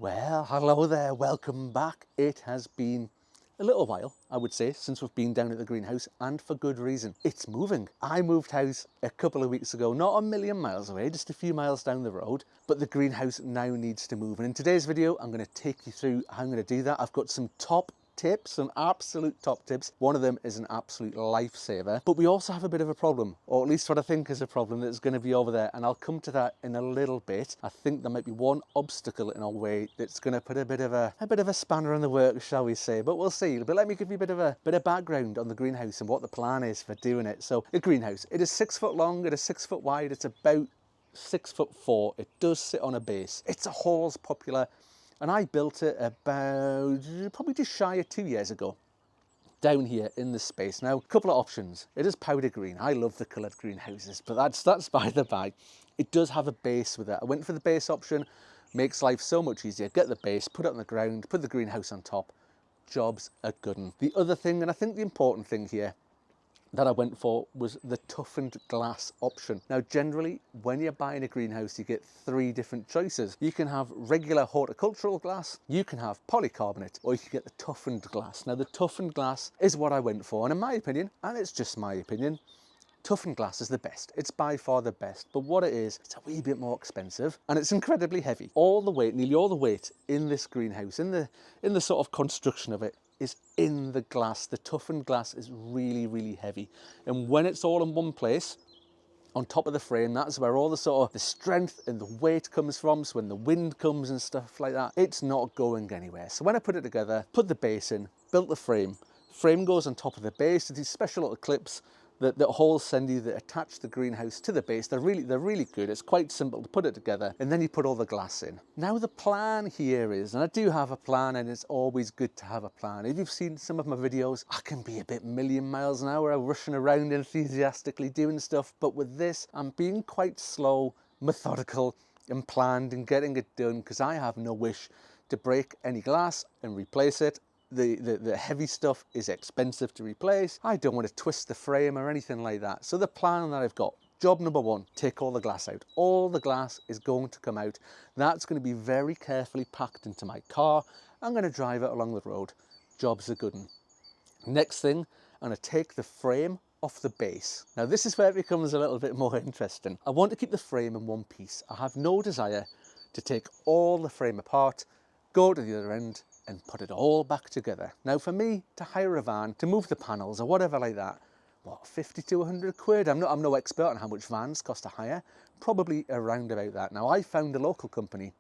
Well, hello there, welcome back. It has been a little while, I would say, since we've been down at the greenhouse, and for good reason. It's moving. I moved house a couple of weeks ago, not a million miles away, just a few miles down the road, but the greenhouse now needs to move. And in today's video, I'm going to take you through how I'm going to do that. I've got some top tips, some absolute top tips. One of them is an absolute lifesaver, but we also have a bit of a problem, or at least what I think is a problem that's going to be over there, and I'll come to that in a little bit. I think there might be one obstacle in our way that's going to put a bit of a spanner in the works, shall we say, but we'll see. But let me give you a bit of background on the greenhouse and what the plan is for doing it. So a greenhouse, it is 6 foot long, it is 6 foot wide, it's about 6'4". It does sit on a base. It's a Hall's Popular, and I built it about probably just shy of 2 years ago down here in this space. Now, a couple of options. It is powder green. I love the coloured greenhouses, but that's by the by. It does have a base with it. I went for the base option. Makes life so much easier. Get the base, put it on the ground, put the greenhouse on top. Job's a good one. The other thing, and I think the important thing here, that I went for was the toughened glass option. Now, generally, when you're buying a greenhouse, you get 3 different choices. You can have regular horticultural glass, you can have polycarbonate, or you can get the toughened glass. Now, the toughened glass is what I went for, and in my opinion, and it's just my opinion, toughened glass is the best. It's by far the best, but what it is, it's a wee bit more expensive, and it's incredibly heavy. All the weight, nearly all the weight in this greenhouse, in the sort of construction of it, is in the glass. The toughened glass is really, really heavy. And when it's all in one place, on top of the frame, that's where all the sort of the strength and the weight comes from. So when the wind comes and stuff like that, it's not going anywhere. So when I put it together, put the base in, built the frame goes on top of the base. These special little clips that Halls send you that attach the greenhouse to the base. They're really good. It's quite simple to put it together, and then you put all the glass in. Now the plan here is, and I do have a plan, and it's always good to have a plan. If you've seen some of my videos, I can be a bit million miles an hour, rushing around enthusiastically doing stuff, but with this, I'm being quite slow, methodical, and planned and getting it done, because I have no wish to break any glass and replace it. The heavy stuff is expensive to replace. I don't want to twist the frame or anything like that. So the plan that I've got, job number 1, take all the glass out. All the glass is going to come out. That's going to be very carefully packed into my car. I'm going to drive it along the road. Job's a good one. Next thing, I'm going to take the frame off the base. Now this is where it becomes a little bit more interesting. I want to keep the frame in one piece. I have no desire to take all the frame apart, go to the other end, and put it all back together. Now for me, to hire a van, to move the panels or whatever like that, what, 50 to 100 quid? I'm no expert on how much vans cost to hire, probably around about that. Now I found a local company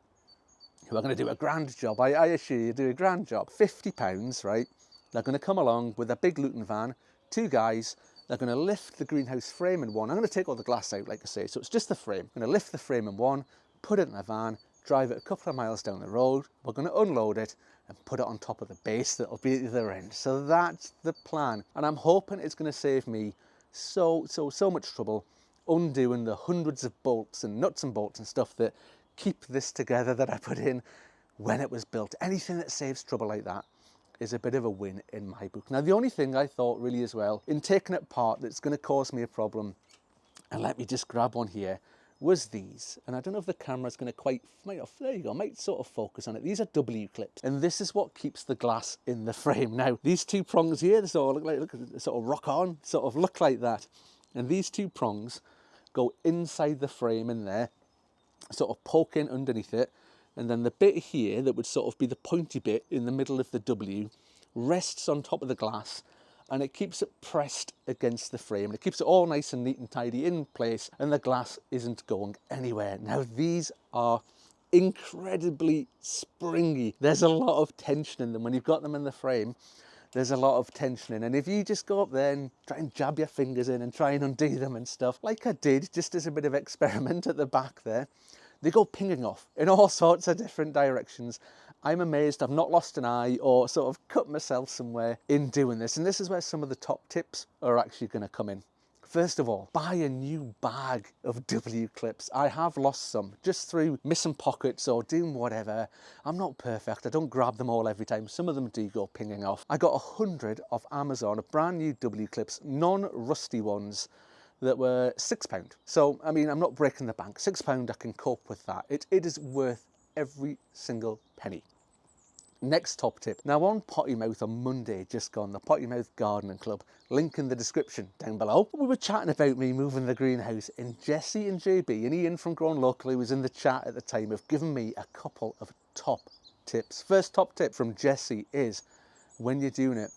who are going to do a grand job. I assure you, do a grand job. £50, right? They're going to come along with a big Luton van, 2 guys. They're going to lift the greenhouse frame in one. I'm going to take all the glass out, like I say, so it's just the frame. I'm going to lift the frame in one, put it in a van, drive it a couple of miles down the road. We're going to unload it and put it on top of the base that'll be at the other end. So that's the plan, and I'm hoping it's going to save me so much trouble undoing the hundreds of bolts and nuts and bolts and stuff that keep this together that I put in when it was built. Anything that saves trouble like that is a bit of a win in my book. Now the only thing I thought really as well in taking it apart that's going to cause me a problem, and let me just grab one here, was these. And I don't know if the camera's going to quite, there you go, might sort of focus on it. These are W clips, and this is what keeps the glass in the frame. Now, these 2 prongs here, they sort of look like, sort of rock on, sort of look like that. And these 2 prongs go inside the frame in there, sort of poke in underneath it. And then the bit here that would sort of be the pointy bit in the middle of the W rests on top of the glass, and it keeps it pressed against the frame. It keeps it all nice and neat and tidy in place, and the glass isn't going anywhere. Now these are incredibly springy. There's a lot of tension in them. When you've got them in the frame, there's a lot of tension in, and if you just go up there and try and jab your fingers in and try and undo them and stuff, like I did just as a bit of experiment at the back there, they go pinging off in all sorts of different directions. I'm amazed I've not lost an eye or sort of cut myself somewhere in doing this. And this is where some of the top tips are actually going to come in. First of all, buy a new bag of W clips. I have lost some just through missing pockets or doing whatever. I'm not perfect. I don't grab them all every time. Some of them do go pinging off. I got 100 off Amazon of brand new W clips, non-rusty ones, that were £6. So, I mean, I'm not breaking the bank. £6, I can cope with that. It is worth every single penny. Next top tip. Now on Pottymouth on Monday, just gone, the Pottymouth Gardening Club, link in the description down below. We were chatting about me moving the greenhouse, and Jesse and JB and Ian from Grown Locally was in the chat at the time, have given me a couple of top tips. First top tip from Jesse is, when you're doing it,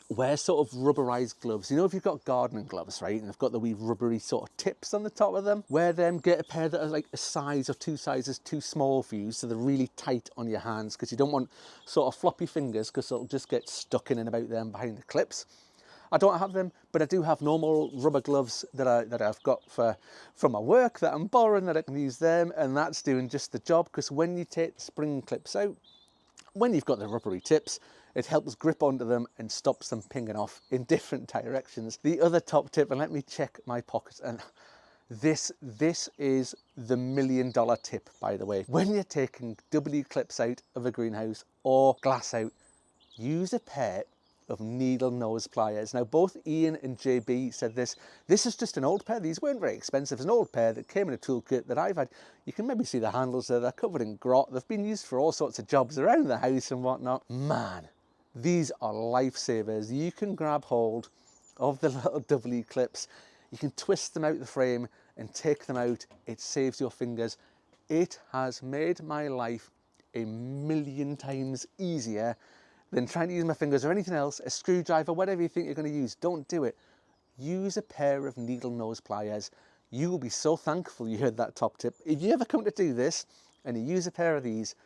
wear sort of rubberized gloves. You know, if you've got gardening gloves, right, and they've got the wee rubbery sort of tips on the top of them, wear them. Get a pair that are like a size or 2 sizes too small for you, so they're really tight on your hands, because you don't want sort of floppy fingers, because it'll just get stuck in and about them behind the clips. I don't have them, but I do have normal rubber gloves that I've got from my work that I'm borrowing, that I can use them, and that's doing just the job, because when you take the spring clips out, when you've got the rubbery tips, it helps grip onto them and stops them pinging off in different directions. The other top tip, and let me check my pockets, and this is the $1 million tip, by the way. When you're taking W clips out of a greenhouse or glass out, use a pair of needle nose pliers. Now, both Ian and JB said this. This is just an old pair. These weren't very expensive. It's an old pair that came in a toolkit that I've had. You can maybe see the handles there. They're covered in grot. They've been used for all sorts of jobs around the house and whatnot. Man, these are lifesavers. You can grab hold of the little W clips. You can twist them out the frame and take them out. It saves your fingers. It has made my life 1,000,000 times easier than trying to use my fingers or anything else, a screwdriver, whatever you think you're going to use. Don't do it. Use a pair of needle nose pliers. You will be so thankful you heard that top tip. If you ever come to do this and you use a pair of these,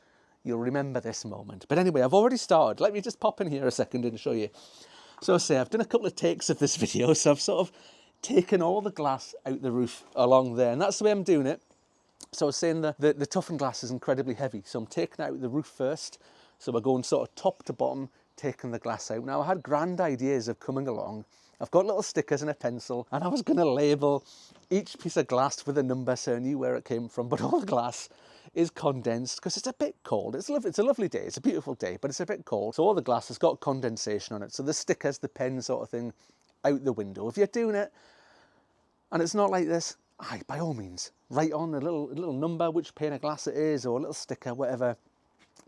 you'll remember this moment. But anyway, I've already started. Let me just pop in here a second and show you. So I've done a couple of takes of this video, so I've sort of taken all the glass out the roof along there, and that's the way I'm doing it. So I was saying the toughened glass is incredibly heavy, so I'm taking out the roof first. So we're going sort of top to bottom, taking the glass out. Now, I had grand ideas of coming along. I've got little stickers and a pencil, and I was going to label each piece of glass with a number so I knew where it came from. But all the glass is condensed because it's a bit cold. It's a lovely day. It's a beautiful day, but it's a bit cold. So all the glass has got condensation on it. So the stickers, the pen sort of thing, out the window. If you're doing it and it's not like this, by all means, write on a little number, which pane of glass it is, or a little sticker, whatever,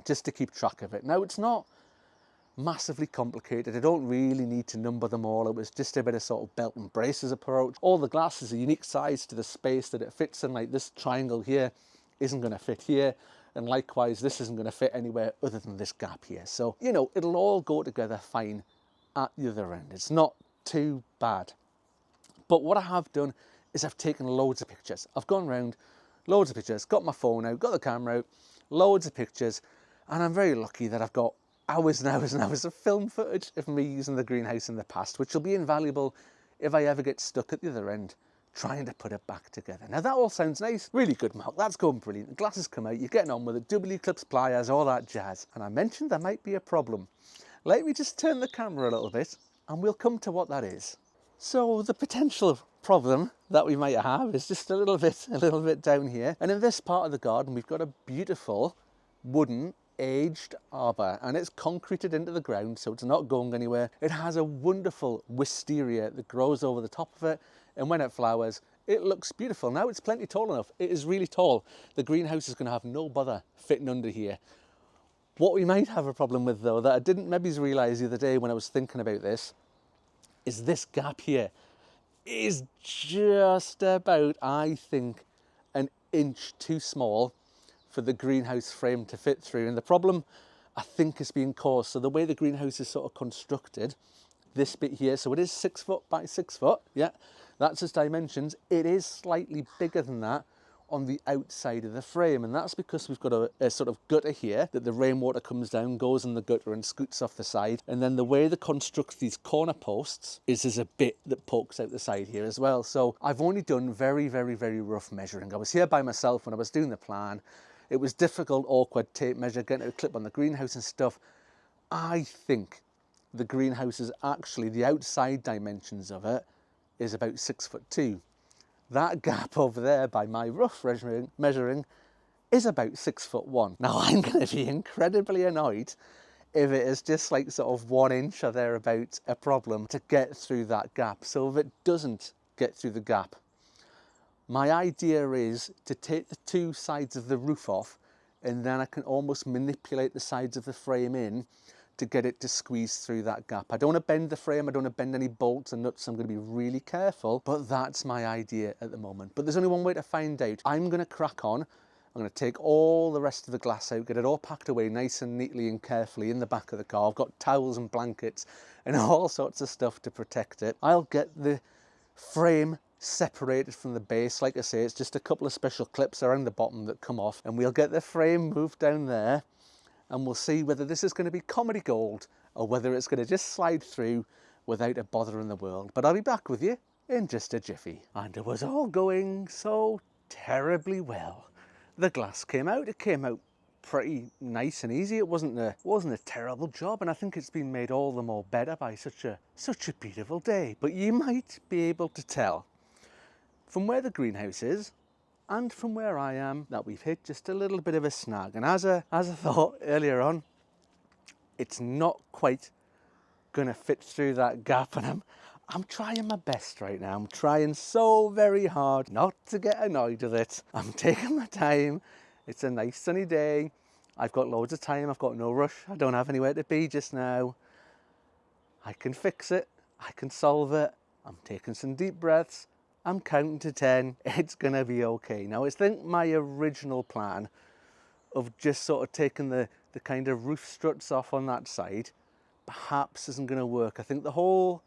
just to keep track of it. Now, it's not massively complicated. I don't really need to number them all. It was just a bit of sort of belt and braces approach. All the glass is a unique size to the space that it fits in. Like this triangle here isn't going to fit here, and likewise this isn't going to fit anywhere other than this gap here. So, you know, it'll all go together fine at the other end. It's not too bad. But what I have done is I've taken loads of pictures. I've gone around, loads of pictures, got my phone out, got the camera out, loads of pictures. And I'm very lucky that I've got hours and hours and hours of film footage of me using the greenhouse in the past, which will be invaluable if I ever get stuck at the other end trying to put it back together. Now, that all sounds nice. Really good, Mark. That's going brilliant. The glasses come out. You're getting on with it. W clips, pliers, all that jazz. And I mentioned there might be a problem. Let me just turn the camera a little bit and we'll come to what that is. So the potential problem that we might have is just a little bit down here. And in this part of the garden, we've got a beautiful wooden aged arbor, and it's concreted into the ground, so it's not going anywhere. It has a wonderful wisteria that grows over the top of it, and when it flowers, it looks beautiful. Now, it's plenty tall enough. It is really tall. The greenhouse is going to have no bother fitting under here. What we might have a problem with, though, that I didn't maybe realize the other day when I was thinking about this, is this gap here is just about, I think, an inch too small for the greenhouse frame to fit through. And the problem, I think, is being caused. So the way the greenhouse is sort of constructed, this bit here, so it is 6 foot by 6 foot. Yeah, that's its dimensions. It is slightly bigger than that on the outside of the frame. And that's because we've got a sort of gutter here that the rainwater comes down, goes in the gutter and scoots off the side. And then the way they construct these corner posts is there's a bit that pokes out the side here as well. So I've only done very, very, very rough measuring. I was here by myself when I was doing the plan. It was difficult, awkward tape measure, getting a clip on the greenhouse and stuff. I think the greenhouse is actually, the outside dimensions of it is about 6'2". That gap over there by my rough measuring is about 6'1". Now, I'm going to be incredibly annoyed if it is just like sort of 1 inch or thereabout a problem to get through that gap. So if it doesn't get through the gap, my idea is to take the 2 sides of the roof off and then I can almost manipulate the sides of the frame in to get it to squeeze through that gap. I don't want to bend the frame, I don't want to bend any bolts and nuts, so I'm going to be really careful, but that's my idea at the moment. But there's only one way to find out. I'm going to crack on. I'm going to take all the rest of the glass out, get it all packed away nice and neatly and carefully in the back of the car. I've got towels and blankets and all sorts of stuff to protect it. I'll get the frame separated from the base. Like I say, it's just a couple of special clips around the bottom that come off, and we'll get the frame moved down there, and we'll see whether this is going to be comedy gold or whether it's going to just slide through without a bother in the world. But I'll be back with you in just a jiffy. And it was all going so terribly well. The glass came out, it came out pretty nice and easy. It wasn't a terrible job, and I think it's been made all the more better by such a beautiful day. But you might be able to tell from where the greenhouse is and from where I am that we've hit just a little bit of a snag. And as I thought earlier on, it's not quite gonna fit through that gap, and I'm trying my best right now. I'm trying so very hard not to get annoyed with it. I'm taking my time. It's a nice sunny day. I've got loads of time. I've got no rush. I don't have anywhere to be just now. I can fix it. I can solve it. I'm taking some deep breaths. I'm counting to 10. It's gonna be okay. Now, I think my original plan of just sort of taking the kind of roof struts off on that side perhaps isn't gonna work. I think the whole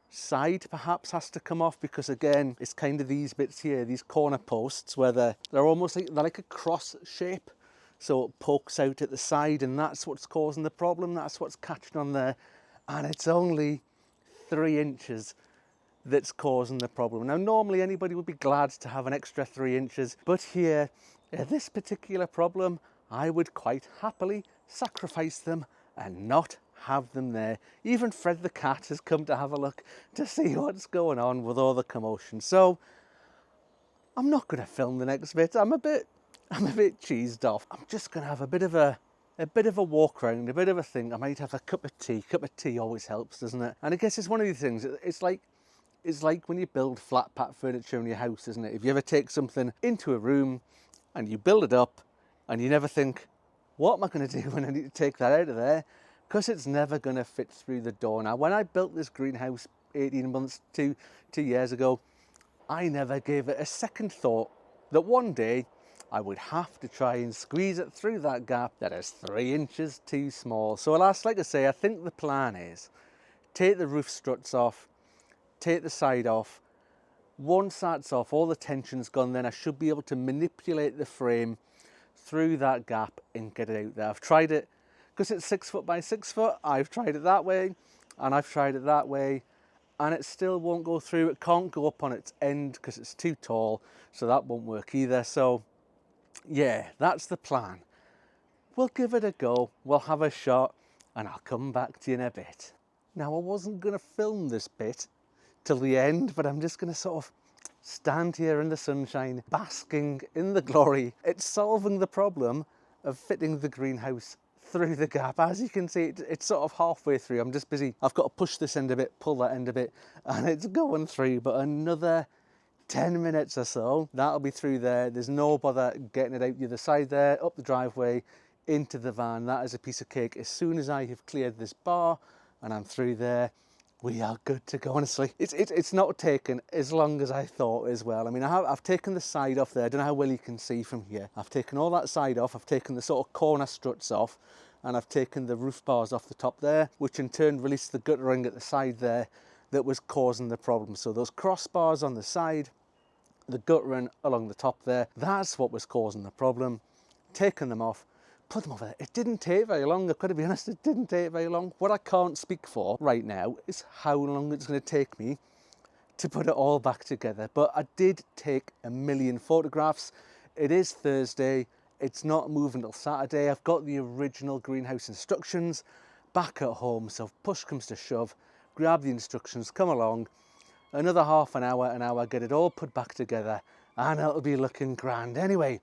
side perhaps has to come off, because again, it's kind of these bits here, these corner posts, where they're almost like, they're like a cross shape. So it pokes out at the side, and that's what's causing the problem. That's what's catching on there. And it's only 3 inches that's causing the problem. Now, normally anybody would be glad to have an extra 3 inches, but here, this particular problem, I would quite happily sacrifice them and not have them there. Even Fred the cat has come to have a look to see what's going on with all the commotion. So I'm not going to film the next bit. I'm a bit cheesed off. I'm just going to have a bit of a walk around, a bit of a thing. I might have a cup of tea. Cup of tea always helps, doesn't it? And I guess it's one of these things. It's like when you build flat pack furniture in your house, isn't it? If you ever take something into a room and you build it up and you never think, what am I going to do when I need to take that out of there? Because it's never going to fit through the door. Now, when I built this greenhouse 18 months, two years ago, I never gave it a second thought that one day I would have to try and squeeze it through that gap that is 3 inches too small. So alas, like I say, I think the plan is take the roof struts off, take the side off. Once that's off, all the tension's gone, then I should be able to manipulate the frame through that gap and get it out there. I've tried it, because it's 6 foot by 6 foot, I've tried it that way, and I've tried it that way, and it still won't go through. It can't go up on its end because it's too tall, so that won't work either. So yeah, that's the plan. We'll give it a go, we'll have a shot, and I'll come back to you in a bit. Now, I wasn't going to film this bit till the end, but I'm just going to sort of stand here in the sunshine, basking in the glory. It's solving the problem of fitting the greenhouse through the gap. As you can see, it's sort of halfway through. I'm just busy. I've got to push this end a bit, pull that end a bit, and it's going through. But another 10 minutes or so, that'll be through there. There's no bother getting it out the other side there, up the driveway, into the van. That is a piece of cake. As soon as I have cleared this bar and I'm through there, we are good to go. Honestly, it's not taken as long as I thought as well. I mean, I've taken the side off there. I don't know how well you can see from here. I've taken all that side off. I've taken the sort of corner struts off, and I've taken the roof bars off the top there, which in turn released the guttering at the side there that was causing the problem. So those crossbars on the side, the guttering along the top there, that's what was causing the problem. Taking them off, put them over there. It didn't take very long. I've got to be honest, it didn't take very long. What I can't speak for right now is how long it's going to take me to put it all back together. But I did take a million photographs. It is Thursday. It's not moving till Saturday. I've got the original greenhouse instructions back at home. So if push comes to shove, grab the instructions, come along. Another half an hour, get it all put back together, and it'll be looking grand. Anyway,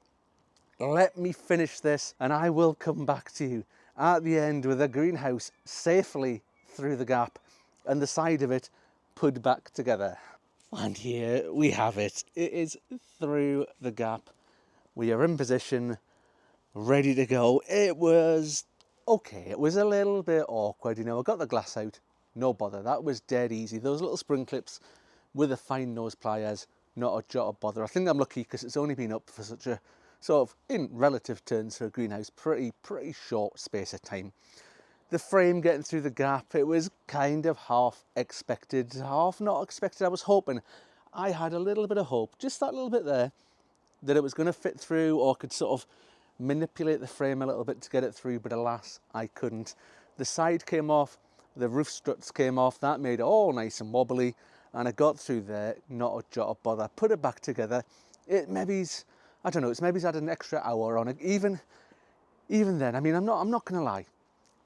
let me finish this and I will come back to you at the end with the greenhouse safely through the gap and the side of it put back together. And here we have it. It is through the gap. We are in position. ready to go. It was okay. It was a little bit awkward, you know. I got the glass out, no bother. That was dead easy. Those little spring clips with the fine nose pliers, not a jot of bother. I think I'm lucky because it's only been up for such a sort of, in relative terms for a greenhouse, pretty short space of time. The frame getting through the gap, it was kind of half expected, half not expected. I was hoping, I had a little bit of hope, just that little bit there, that it was going to fit through or could sort of manipulate the frame a little bit to get it through, but alas, I couldn't. The side came off, the roof struts came off, that made it all nice and wobbly, and I got through there, not a jot of bother. Put it back together. It maybe's, I don't know, it's maybe's had an extra hour on it. Even then, I mean, I'm not gonna lie.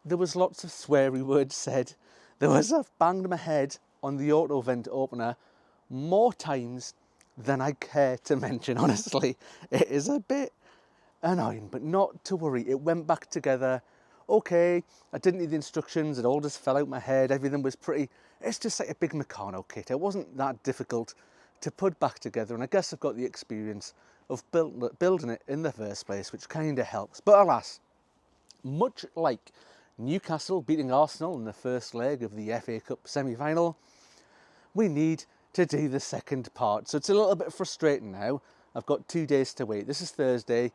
There was lots of sweary words said. I've banged my head on the auto vent opener more times than I care to mention, honestly. It is a bit annoying, but not to worry. It went back together. Okay, I didn't need the instructions. It all just fell out my head. Everything was pretty, it's just like a big Meccano kit. It wasn't that difficult to put back together. And I guess I've got the experience of building it in the first place, which kind of helps. But alas, much like Newcastle beating Arsenal in the first leg of the FA Cup semi-final, we need to do the second part. So it's a little bit frustrating now. I've got 2 days to wait. This is Thursday.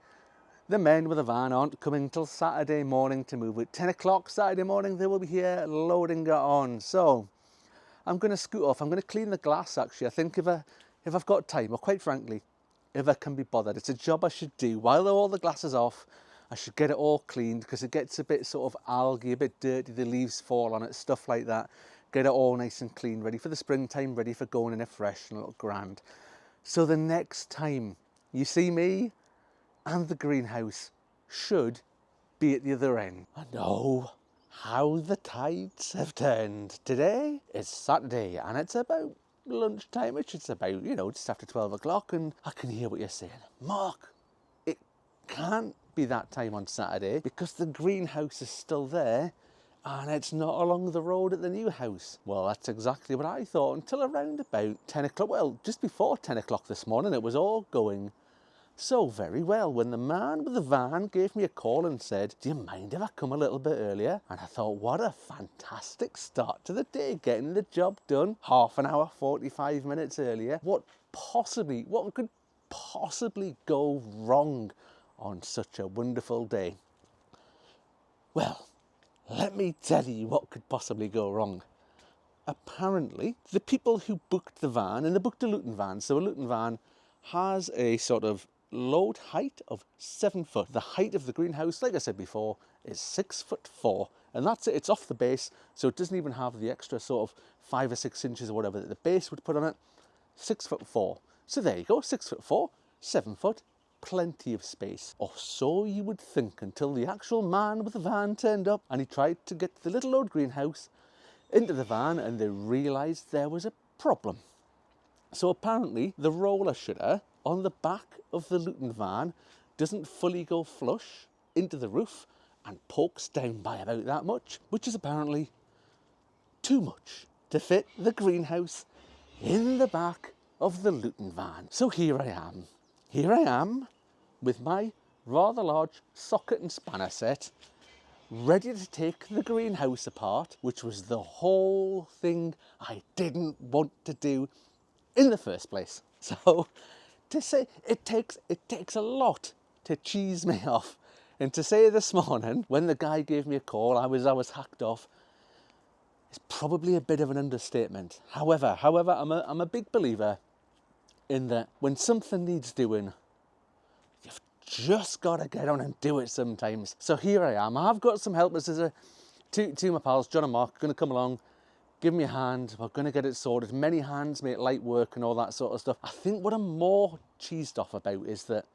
The men with the van aren't coming till Saturday morning to move it. 10 o'clock Saturday morning, they will be here loading it on. So I'm going to scoot off. I'm going to clean the glass, actually. I think if I've got time, or quite frankly, if I can be bothered, it's a job I should do. While all the glass is off, I should get it all cleaned because it gets a bit sort of algae, a bit dirty, the leaves fall on it, stuff like that. Get it all nice and clean, ready for the springtime, ready for going in it fresh and look grand. So the next time you see me and the greenhouse should be at the other end. I know how the tides have turned. Today is Saturday and it's about lunchtime, which it's about, you know, just after 12 o'clock, and I can hear what you're saying. Mark, it can't be that time on Saturday because the greenhouse is still there and it's not along the road at the new house. Well, that's exactly what I thought until around about 10 o'clock. Well, just before 10 o'clock this morning, it was all going so very well when the man with the van gave me a call and said, do you mind if I come a little bit earlier? And I thought, what a fantastic start to the day, getting the job done half an hour, 45 minutes earlier. What could possibly go wrong on such a wonderful day? Well, let me tell you what could possibly go wrong. Apparently, the people who booked the van, and they booked a Luton van, so a Luton van has a sort of load height of 7 foot. The height of the greenhouse, like I said before, is 6'4", and that's it. It's off the base, so it doesn't even have the extra sort of 5 or 6 inches or whatever that the base would put on it. 6'4". So there you go, 6'4", 7 foot, plenty of space. Or so you would think, until the actual man with the van turned up and he tried to get the little old greenhouse into the van and they realised there was a problem. So apparently the roller shutter on the back of the Luton van doesn't fully go flush into the roof and pokes down by about that much, which is apparently too much to fit the greenhouse in the back of the Luton van. So here I am with my rather large socket and spanner set, ready to take the greenhouse apart, which was the whole thing I didn't want to do in the first place. So to say it takes a lot to cheese me off, and to say this morning when the guy gave me a call I was hacked off is probably a bit of an understatement. However, I'm a big believer in that when something needs doing, you've just got to get on and do it sometimes. So here I am. I've got some helpers. There's two of my pals, John and Mark, are going to come along, give me a hand. We're going to get it sorted. Many hands make light work and all that sort of stuff. I think what I'm more cheesed off about is that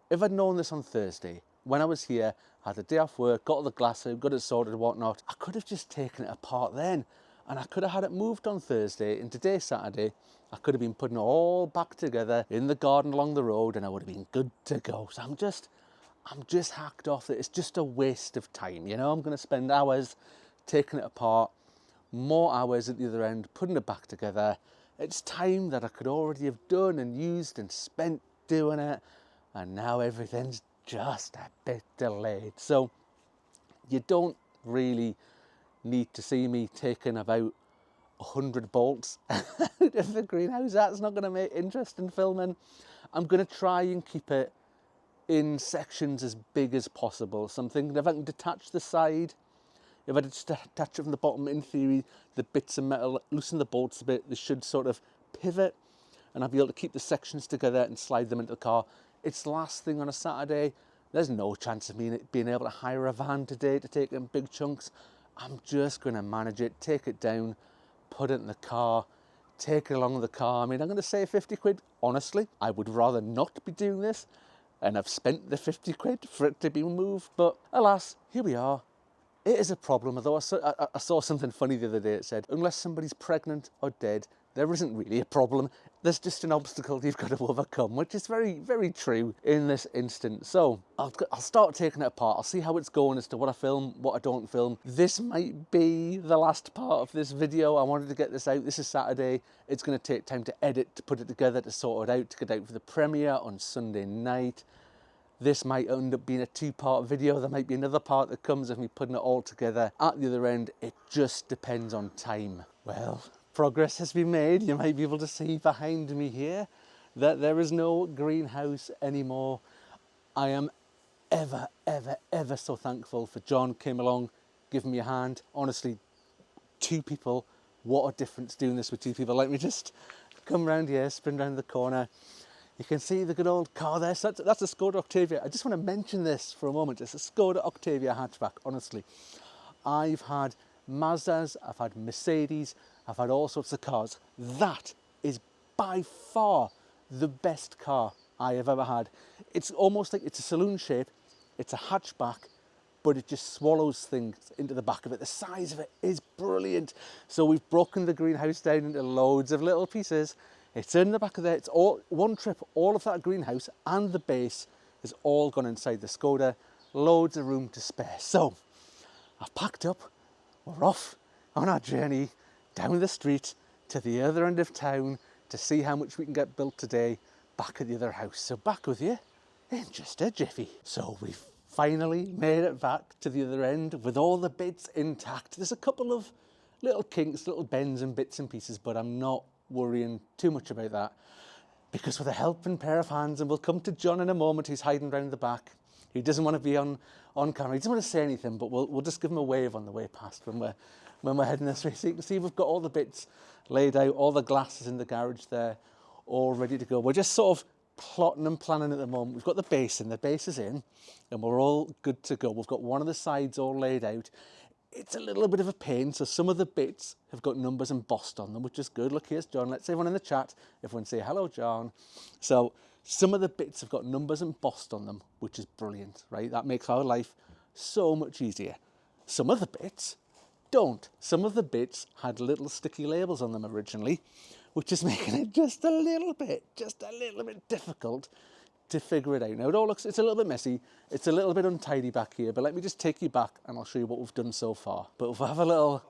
if I'd known this on Thursday, when I was here, had a day off work, got the glass out, got it sorted and whatnot, I could have just taken it apart then. And I could have had it moved on Thursday, and today, Saturday, I could have been putting it all back together in the garden along the road and I would have been good to go. So I'm just hacked off that it's just a waste of time. You know, I'm going to spend hours taking it apart, more hours at the other end, putting it back together. It's time that I could already have done and used and spent doing it. And now everything's just a bit delayed. So you don't really need to see me taking about 100 bolts out of the greenhouse. That's not going to make interesting filming. I'm going to try and keep it in sections as big as possible. So I'm thinking if I can detach the side, if I just detach it from the bottom, in theory, the bits of metal, loosen the bolts a bit, they should sort of pivot, and I'll be able to keep the sections together and slide them into the car. It's the last thing on a Saturday. There's no chance of me being able to hire a van today to take in big chunks. I'm just going to manage it, take it down, put it in the car, take it along the car. I mean, I'm going to say 50 quid. Honestly, I would rather not be doing this, and I've spent the 50 quid for it to be moved. But alas, here we are. It is a problem, although I saw something funny the other day. It said, unless somebody's pregnant or dead, there isn't really a problem. There's just an obstacle you've got to overcome, which is very, very true in this instance. So I'll start taking it apart. I'll see how it's going as to what I film, what I don't film. This might be the last part of this video. I wanted to get this out. This is Saturday. It's going to take time to edit, to put it together, to sort it out, to get out for the premiere on Sunday night. This might end up being a two-part video. There might be another part that comes of me putting it all together at the other end. It just depends on time. Well, progress has been made. You might be able to see behind me here that there is no greenhouse anymore. I am ever, ever, ever so thankful for John came along, giving me a hand. Honestly, two people, what a difference doing this with two people. Let me just come round here, spin round the corner. You can see the good old car there. So that's a Skoda Octavia. I just want to mention this for a moment. It's a Skoda Octavia hatchback, honestly. I've had Mazdas, I've had Mercedes, I've had all sorts of cars. That is by far the best car I have ever had. It's almost like it's a saloon shape. It's a hatchback, but it just swallows things into the back of it. The size of it is brilliant. So we've broken the greenhouse down into loads of little pieces. It's in the back of there. It's all one trip. All of that greenhouse and the base has all gone inside the Skoda. Loads of room to spare. So I've packed up. We're off on our journey down the street to the other end of town to see how much we can get built today back at the other house. So back with you in just a jiffy. So we've finally made it back to the other end with all the bits intact. There's a couple of little kinks, little bends and bits and pieces, but I'm not worrying too much about that, because with a helping pair of hands, and we'll come to John in a moment, who's hiding around the back. He doesn't want to be on camera. He doesn't want to say anything, but we'll just give him a wave on the way past when we're heading this way. So you can see we've got all the bits laid out, all the glasses in the garage there, all ready to go. We're just sort of plotting and planning at the moment. We've got the base in, the base is in, and we're all good to go. We've got one of the sides all laid out. It's a little bit of a pain, so some of the bits have got numbers embossed on them, which is good. Look, here's John. Let's everyone in the chat, everyone say hello, John. So some of the bits have got numbers embossed on them, which is brilliant, right? That makes our life so much easier. Some of the bits don't. Some of the bits had little sticky labels on them originally, which is making it just a little bit difficult to figure it out. Now it all looks, it's a little bit messy, it's a little bit untidy back here, but let me just take you back and I'll show you what we've done so far. But we'll have a little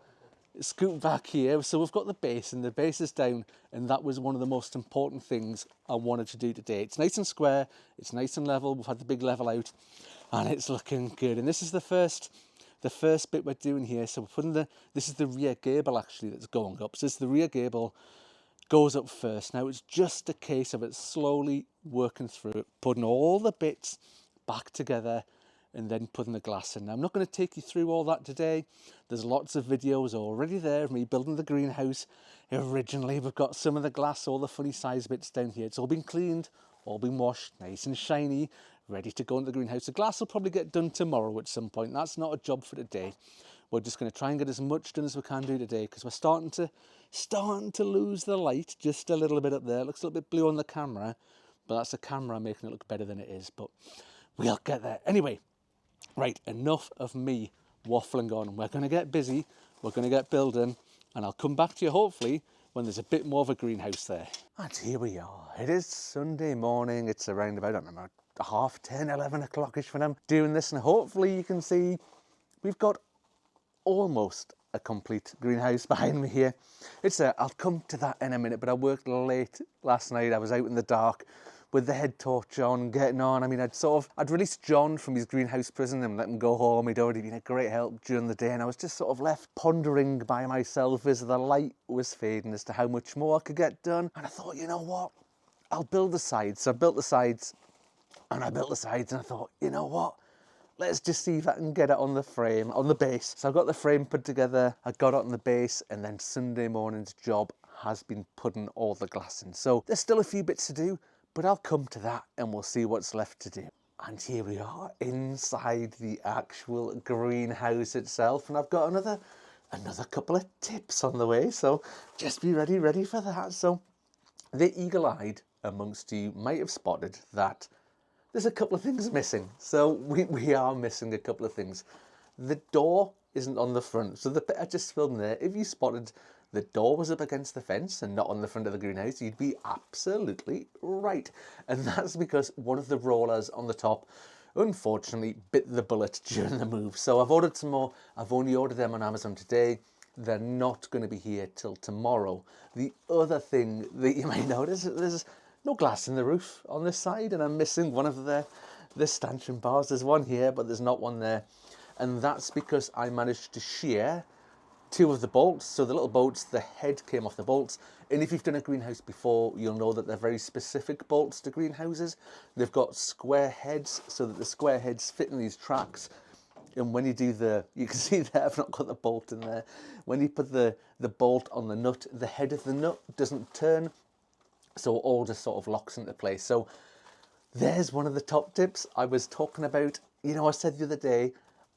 scoot back here. So we've got the base, and the base is down, and that was one of the most important things I wanted to do today. It's nice and square, it's nice and level, we've had the big level out, and it's looking good. And this is the first bit we're doing here. So we're putting this is the rear gable actually that's going up. So this is the rear gable, goes up first. Now it's just a case of it slowly working through it, putting all the bits back together and then putting the glass in. Now I'm not going to take you through all that today. There's lots of videos already there of me building the greenhouse. Originally we've got some of the glass, all the funny size bits down here. It's all been cleaned, all been washed, nice and shiny, ready to go into the greenhouse. The glass will probably get done tomorrow at some point. That's not a job for today. We're just going to try and get as much done as we can do today, because we're starting to lose the light just a little bit up there. It looks a little bit blue on the camera, but that's the camera making it look better than it is. But we'll get there. Anyway, right, enough of me waffling on. We're going to get busy. We're going to get building, and I'll come back to you hopefully when there's a bit more of a greenhouse there. And here we are. It is Sunday morning. It's around about, I don't know, 10:30, 11 o'clock-ish when I'm doing this, and hopefully you can see we've got almost a complete greenhouse behind me here. I'll come to that in a minute, but I worked late last night. I was out in the dark with the head torch on, getting on. I mean, I'd released John from his greenhouse prison and let him go home. He'd already been a great help during the day, and I was just sort of left pondering by myself as the light was fading as to how much more I could get done. And I thought, you know what? I'll build the sides. So I built the sides, and I thought, you know what? Let's just see if I can get it on the frame, on the base. So I got the frame put together, I got it on the base, and then Sunday morning's job has been putting all the glass in. So there's still a few bits to do, but I'll come to that and we'll see what's left to do. And here we are inside the actual greenhouse itself, and I've got another couple of tips on the way, so just be ready for that. So the eagle-eyed amongst you might have spotted that there's a couple of things missing. So we are missing a couple of things. The door isn't on the front. So the bit I just filmed there, if you spotted the door was up against the fence and not on the front of the greenhouse, you'd be absolutely right. And that's because one of the rollers on the top, unfortunately, bit the bullet during the move. So I've ordered some more. I've only ordered them on Amazon today. They're not going to be here till tomorrow. The other thing that you might notice, there's no glass in the roof on this side, and I'm missing one of the stanchion bars. There's one here, but there's not one there. And that's because I managed to shear two of the bolts. So the little bolts, the head came off the bolts. And if you've done a greenhouse before, you'll know that they're very specific bolts to greenhouses. They've got square heads, so that the square heads fit in these tracks. And when you do you can see there, I've not got the bolt in there. When you put the bolt on the nut, the head of the nut doesn't turn. So it all just sort of locks into place. So there's one of the top tips I was talking about. You know, I said the other day,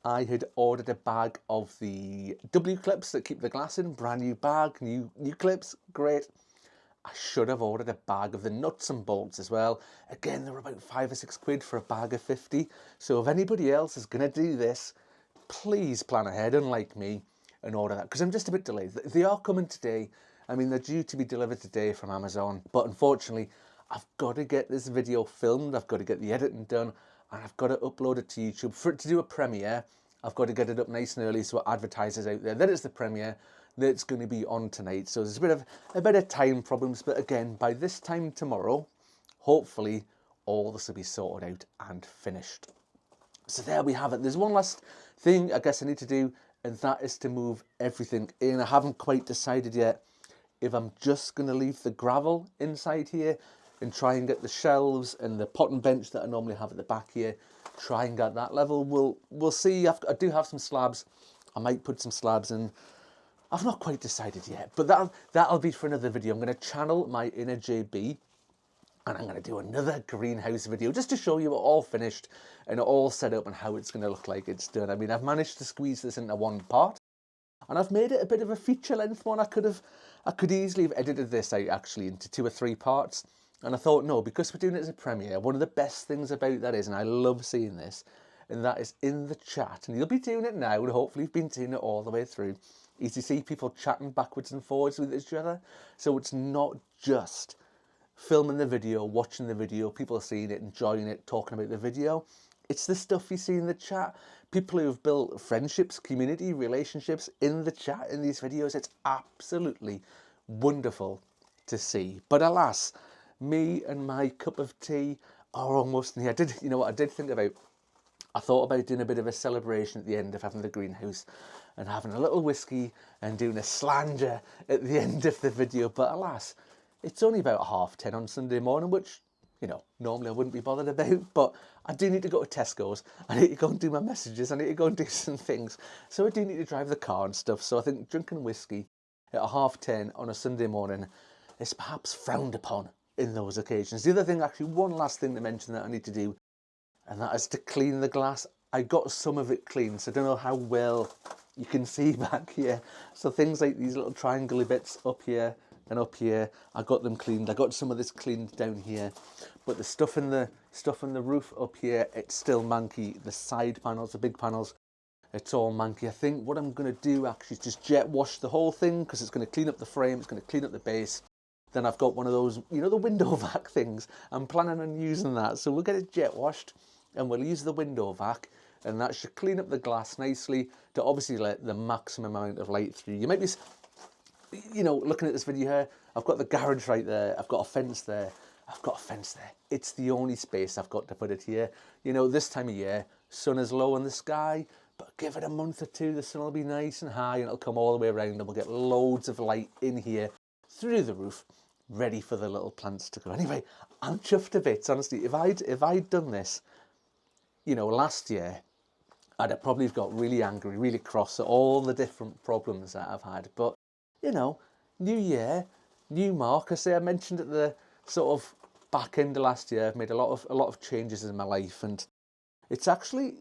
I had ordered a bag of the W clips that keep the glass in, brand new bag, new clips, great. I should have ordered a bag of the nuts and bolts as well. Again, they were about £5 or £6 for a bag of 50. So if anybody else is going to do this, please plan ahead, unlike me, and order that. Because I'm just a bit delayed. They are coming today. I mean, they're due to be delivered today from Amazon. But unfortunately, I've got to get this video filmed. I've got to get the editing done. And I've got to upload it to YouTube. For it to do a premiere, I've got to get it up nice and early so it advertises out there that it's the premiere that's going to be on tonight. So there's a bit of time problems. But again, by this time tomorrow, hopefully, all this will be sorted out and finished. So there we have it. There's one last thing I guess I need to do, and that is to move everything in. I haven't quite decided yet if I'm just going to leave the gravel inside here and try and get the shelves and the potting bench that I normally have at the back here, try and get that level. We'll see. I do have some slabs. I might put some slabs in. I've not quite decided yet, but that'll be for another video. I'm going to channel my inner JB, and I'm going to do another greenhouse video just to show you it all finished and all set up and how it's going to look like it's done. I mean, I've managed to squeeze this into one part, and I've made it a bit of a feature length one. I could easily have edited this out actually into 2 or 3 parts. And I thought, no, because we're doing it as a premiere, one of the best things about that is, and I love seeing this, and that is in the chat, and you'll be doing it now, and hopefully you've been doing it all the way through, is to see people chatting backwards and forwards with each other. So it's not just filming the video, watching the video, people are seeing it, enjoying it, talking about the video. It's the stuff you see in the chat. People who have built friendships, community, relationships in the chat in these videos. It's absolutely wonderful to see. But alas, me and my cup of tea are almost near. You know what I did think about? I thought about doing a bit of a celebration at the end of having the greenhouse and having a little whiskey and doing a slanger at the end of the video. But alas, it's only about 10:30 on Sunday morning, which, you know, normally I wouldn't be bothered about. But I do need to go to Tesco's. I need to go and do my messages. I need to go and do some things. So I do need to drive the car and stuff. So I think drinking whiskey at 10:30 on a Sunday morning is perhaps frowned upon in those occasions. The other thing, actually, one last thing to mention that I need to do, and that is to clean the glass. I got some of it clean, so I don't know how well you can see back here. So things like these little triangle bits up here and up here, I got them cleaned. I got some of this cleaned down here, but the stuff in the roof up here, it's still manky. The side panels, the big panels, it's all manky. I think what I'm going to do actually is just jet wash the whole thing, because it's going to clean up the frame, it's going to clean up the base. Then I've got one of those, you know, the window vac things. I'm planning on using that. So we'll get it jet washed and we'll use the window vac, and that should clean up the glass nicely to obviously let the maximum amount of light through. You might be, you know, looking at this video here, I've got the garage right there. I've got a fence there. I've got a fence there. It's the only space I've got to put it here. You know, this time of year, sun is low in the sky, but give it a month or two, the sun will be nice and high and it'll come all the way around and we'll get loads of light in here through the roof, ready for the little plants to grow. Anyway, I'm chuffed to bits, honestly. If I'd done this, you know, last year, I'd have probably got really angry, really cross at all the different problems that I've had. But, you know, new year, new mark. I mentioned at the sort of back end of last year, I've made a lot of changes in my life, and it's actually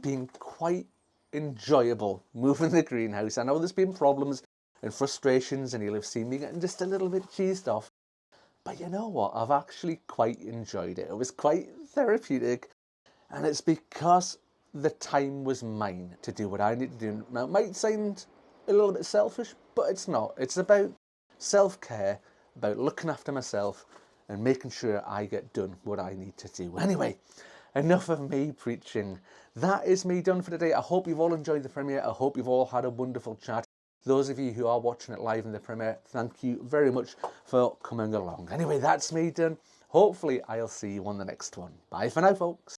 been quite enjoyable moving the greenhouse. I know there's been problems and frustrations, and you'll have seen me getting just a little bit cheesed off. But you know what? I've actually quite enjoyed it. It was quite therapeutic, and it's because the time was mine to do what I need to do. Now, it might sound a little bit selfish, but it's not. It's about self-care, about looking after myself and making sure I get done what I need to do. Anyway, enough of me preaching. That is me done for today. I hope you've all enjoyed the premiere. I hope you've all had a wonderful chat. Those of you who are watching it live in the premiere, thank you very much for coming along. Anyway, that's me done. Hopefully I'll see you on the next one. Bye for now, folks.